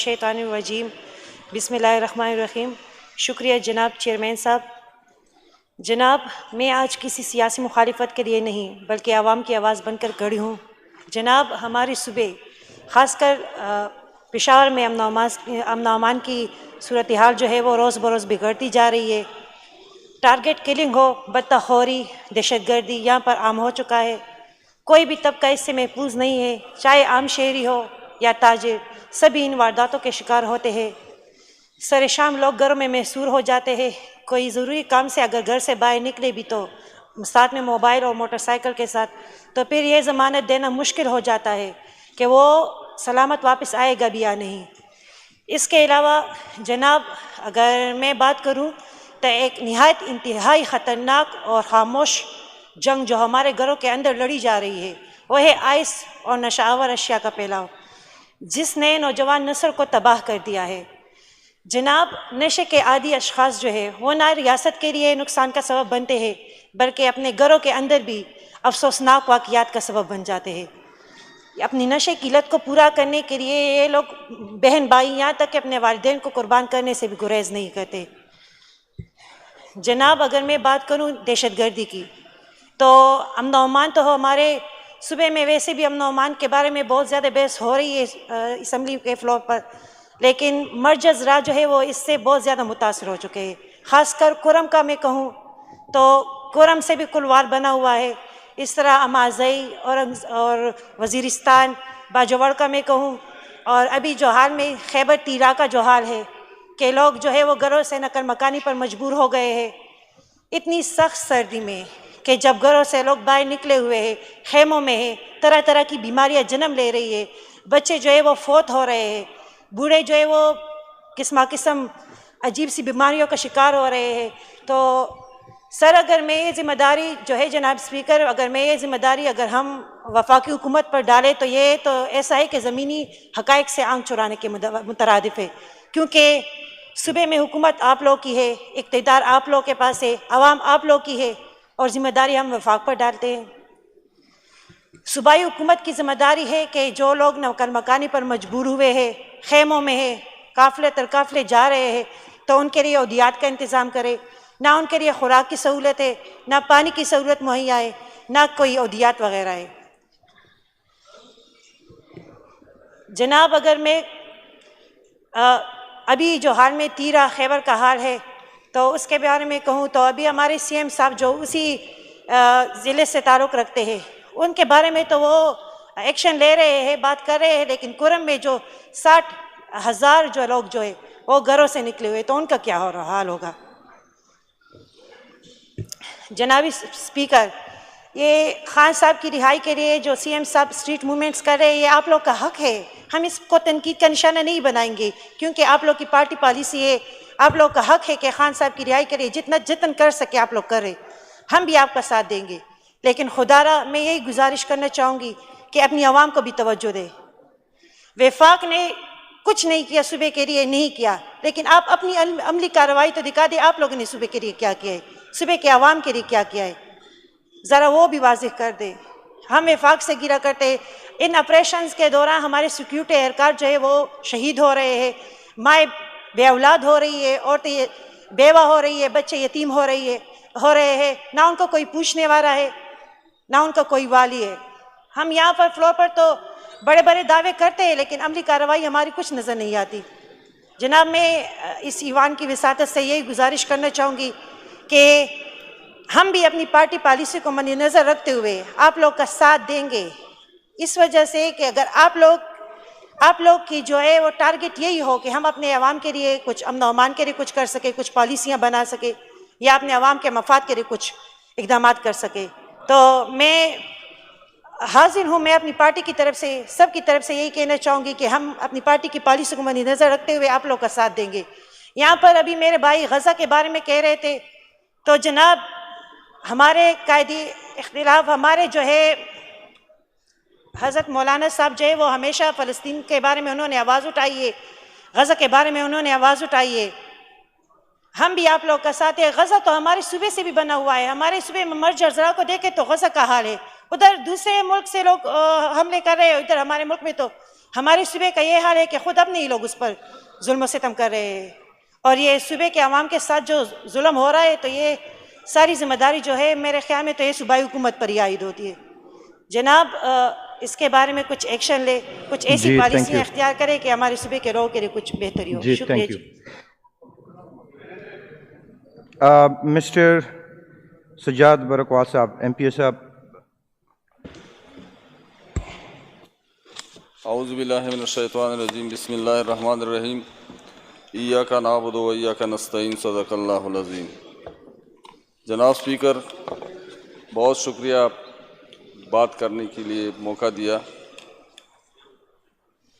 شیطان الرجیم بسم اللہ الرحمن الرحیم۔ شکریہ جناب چیئرمین صاحب۔ جناب، میں آج کسی سیاسی مخالفت کے لیے نہیں بلکہ عوام کی آواز بن کر کھڑی ہوں۔ جناب، ہمارے صوبے خاص کر پشاور میں امن و امان کی صورتحال جو ہے وہ روز بروز بگڑتی جا رہی ہے۔ ٹارگٹ کلنگ ہو، بدتہ خوری، دہشت گردی یہاں پر عام ہو چکا ہے۔ کوئی بھی طبقہ اس سے محفوظ نہیں ہے، چاہے عام شہری ہو یا تاجر، سبھی ان وارداتوں کے شکار ہوتے ہیں۔ سر شام لوگ گھروں میں محصور ہو جاتے ہیں۔ کوئی ضروری کام سے اگر گھر سے باہر نکلے بھی تو ساتھ میں موبائل اور موٹر سائیکل کے ساتھ، تو پھر یہ ضمانت دینا مشکل ہو جاتا ہے کہ وہ سلامت واپس آئے گا بھی یا نہیں۔ اس کے علاوہ جناب، اگر میں بات کروں تو ایک نہایت انتہائی خطرناک اور خاموش جنگ جو ہمارے گھروں کے اندر لڑی جا رہی ہے وہ ہے آئس اور نشہ آور اشیاء کا پھیلاؤ، جس نے نوجوان نسل کو تباہ کر دیا ہے۔ جناب، نشے کے عادی اشخاص جو ہے وہ نہ ریاست کے لیے نقصان کا سبب بنتے ہیں بلکہ اپنے گھروں کے اندر بھی افسوسناک واقعات کا سبب بن جاتے ہیں۔ اپنی نشے کی لت کو پورا کرنے کے لیے یہ لوگ بہن بھائی یہاں تک کہ اپنے والدین کو قربان کرنے سے بھی گریز نہیں کرتے۔ جناب، اگر میں بات کروں دہشت گردی کی، تو امن و امان تو ہمارے صوبے میں ویسے بھی امن و امان کے بارے میں بہت زیادہ بحث ہو رہی ہے اسمبلی کے فلور پر، لیکن مرکز راج جو ہے وہ اس سے بہت زیادہ متاثر ہو چکے ہیں۔ خاص کر کرم کا میں کہوں تو کرم سے بھی کلوار بنا ہوا ہے۔ اس طرح امازئی اور وزیرستان باجوڑ کا میں کہوں، اور ابھی جو حال میں خیبر تیرا کا جو حال ہے کہ لوگ جو ہے وہ گھروں سے نقل مکانی پر مجبور ہو گئے ہیں اتنی سخت سردی میں، کہ جب گھروں سے لوگ باہر نکلے ہوئے ہیں، خیموں میں ہیں، طرح طرح کی بیماریاں جنم لے رہی ہے، بچے جو ہے وہ فوت ہو رہے ہیں، بوڑھے جو ہے وہ قسم عجیب سی بیماریوں کا شکار ہو رہے ہیں۔ تو سر، اگر میں یہ ذمہ داری جو ہے جناب اسپیکر، اگر ہم وفاقی حکومت پر ڈالیں تو یہ تو ایسا ہے کہ زمینی حقائق سے آنکھ چرانے کے مترادف ہے، کیونکہ صوبے میں حکومت آپ لوگ کی ہے، اقتدار آپ لوگ کے پاس ہے، عوام آپ لوگ کی ہے، اور ذمہ داری ہم وفاق پر ڈالتے ہیں۔ صوبائی حکومت کی ذمہ داری ہے کہ جو لوگ نقل مکانی پر مجبور ہوئے ہیں، خیموں میں ہیں، قافلے تر قافلے جا رہے ہیں، تو ان کے لیے عدیات کا انتظام کرے۔ نہ ان کے لیے خوراک کی سہولت ہے، نہ پانی کی سہولت مہیا ہے، نہ کوئی عدیات وغیرہ ہے۔ جناب، اگر میں ابھی جو حال میں تیرا خیبر کا حال ہے تو اس کے بارے میں کہوں تو ابھی ہمارے سی ایم صاحب جو اسی ضلع سے تعلق رکھتے ہیں، ان کے بارے میں تو وہ ایکشن لے رہے ہیں، بات کر رہے ہیں، لیکن کرم میں جو 60,000 جو لوگ جو ہے وہ گھروں سے نکلے ہوئے تو ان کا کیا حال ہوگا۔ جناب اسپیکر، یہ خان صاحب کی رہائی کے لیے جو سی ایم صاحب اسٹریٹ موومنٹس کر رہے ہیں، یہ آپ لوگ کا حق ہے، ہم اس کو تنقید کا نشانہ نہیں بنائیں گے، کیونکہ آپ لوگ کی پارٹی پالیسی ہے، آپ لوگ کا حق ہے کہ خان صاحب کی رہائی کے لیے جتنا جتن کر سکے آپ لوگ کریں، ہم بھی آپ کا ساتھ دیں گے، لیکن خدا را میں یہی گزارش کرنا چاہوں گی کہ اپنی عوام کو بھی توجہ دے۔ وفاق نے کچھ نہیں کیا صوبے کے لیے، نہیں کیا، لیکن آپ اپنی عملی کارروائی تو دکھا دیں، آپ لوگوں نے صوبے کے لیے کیا کیا ہے، صوبے کے عوام کے لیے کیا کیا ہے، ذرا وہ بھی واضح کر دے۔ ہم وفاق سے گرا کرتے، ان آپریشنز کے دوران ہمارے سیکیورٹی اہلکار جو ہے وہ شہید ہو رہے ہیں، مائیں بے اولاد ہو رہی ہے، عورتیں بیوہ ہو رہی ہے، بچے یتیم ہو رہے ہیں، نہ ان کو کوئی پوچھنے والا ہے، نہ ان کا کوئی والی ہے۔ ہم یہاں پر فلور پر تو بڑے بڑے دعوے کرتے ہیں، لیکن عملی کارروائی ہماری کچھ نظر نہیں آتی۔ جناب، میں اس ایوان کی وساطت سے یہی گزارش کرنا چاہوں گی کہ ہم بھی اپنی پارٹی پالیسی کو مد نظر رکھتے ہوئے آپ لوگ کا ساتھ دیں گے، اس وجہ سے کہ اگر آپ لوگ کی جو ہے وہ ٹارگٹ یہی ہو کہ ہم اپنے عوام کے لیے کچھ امن و امان کے لیے کچھ کر سکے، کچھ پالیسیاں بنا سکے، یا اپنے عوام کے مفاد کے لیے کچھ اقدامات کر سکے، تو میں حاضر ہوں۔ میں اپنی پارٹی کی طرف سے، سب کی طرف سے یہی کہنا چاہوں گی کہ ہم اپنی پارٹی کی پالیسی کو مد نظر رکھتے ہوئے آپ لوگ کا ساتھ دیں گے۔ یہاں پر ابھی میرے بھائی غزہ کے بارے میں کہہ رہے تھے، تو جناب ہمارے قائدی اختلاف، ہمارے جو ہے حضرت مولانا صاحب جو ہے وہ ہمیشہ فلسطین کے بارے میں انہوں نے آواز اٹھائی ہے، غزہ کے بارے میں انہوں نے آواز اٹھائی ہے، ہم بھی آپ لوگ کا ساتھ ہے۔ غزہ تو ہمارے صوبے سے بھی بنا ہوا ہے، ہمارے صوبے میں مرج ارزرا کو دیکھے تو غزہ کا حال ہے، ادھر دوسرے ملک سے لوگ حملے کر رہے ہیں، ادھر ہمارے ملک میں تو ہمارے صوبے کا یہ حال ہے کہ خود اپنے ہی لوگ اس پر ظلم و ستم کر رہے ہیں، اور یہ صوبے کے عوام کے ساتھ جو ظلم ہو رہا ہے تو یہ ساری ذمہ داری جو ہے میرے خیال میں تو یہ صوبائی حکومت پر ہی عائد ہوتی ہے۔ جناب اس کے بارے میں کچھ ایکشن لے، کچھ ایسی جی تھینک پالیسیاں یو اختیار کرے کہ ہمارے صوبے کے لوگوں کے لیے کچھ بہتری ہو۔ جی شکریہ تھینک یو جی۔ مسٹر سجاد برکوال صاحب ایم پی او صاحب۔ اعوذ باللہ من الشیطان الرجیم، بسم اللہ الرحمن الرحیم، ایاک نعبد و ایاک نستعین، صدق اللہ العظیم۔ جناب اسپیکر، بہت شکریہ بات کرنے کے لیے موقع دیا۔